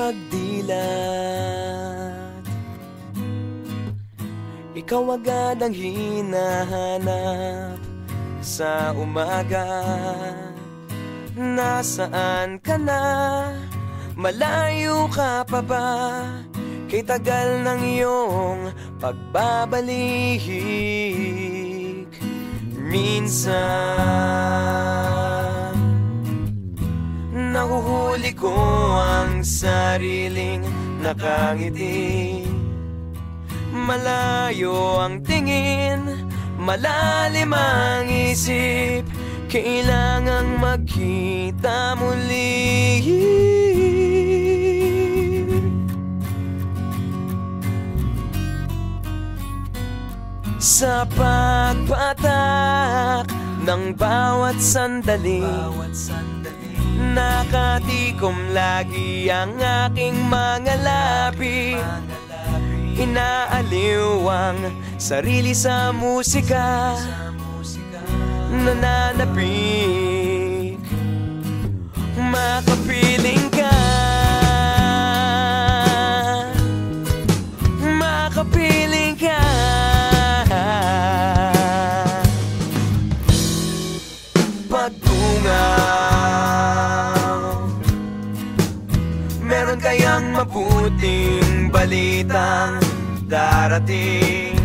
pagdilat, ikaw agad ang hinahanap sa umaga. Nasaan ka na? Malayo ka pa ba? Kay tagal ng iyong pagbabalik. Minsan nahuhuli ko ang sariling nakangiti. Malayo ang tingin, malalim ang isip, kailangang magkita muli. Sa pagpatak ng bawat sandali, nakatikom lagi ang aking mga labi. Inaaliw ang sarili sa musika, nananapik, makapiling ka, makapiling ka. Pagtungaw, meron kayang mabuting balitang darating.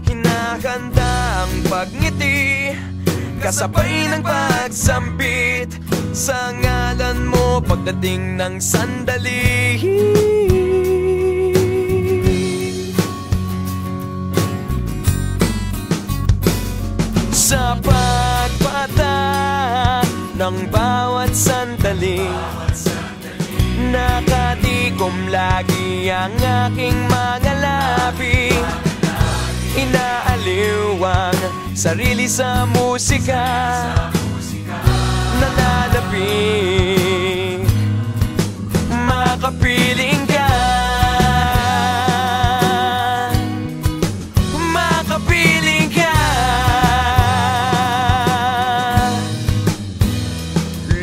Hinahanda ang pagngiti, kasabay ng pagsampit sa ngalan mo pagdating ng sandali. Sa pagpatak ng bawat sandali, nakatikom lagi ang aking mga labi. Inaaliw ang sarili sa musika, nananapik, makapiling ka, makapiling ka.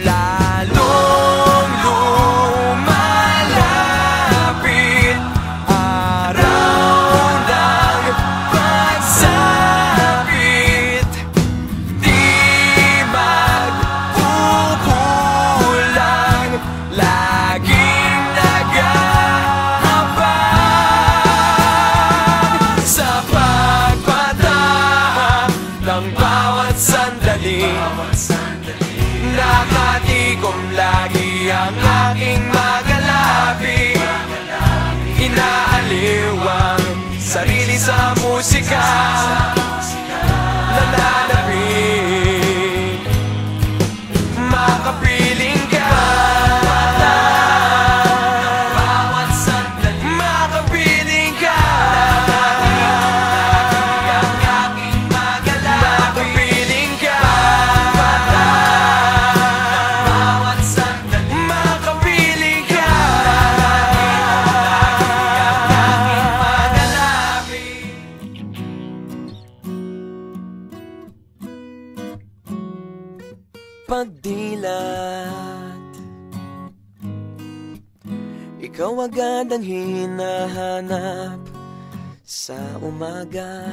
Lalong lumalapit araw ng pagsapit, di magkukulang, laging nag-aabang. Sa pagpatak ng bawat sandali, nakatikom lagi ang aking mga labi. Inaaliw ang sarili sa musika, nananapik, makapiling ka, makapiling ka, makapiling ka, makapiling ka. Pagdilat, ikaw agad ang hinahanap sa umaga.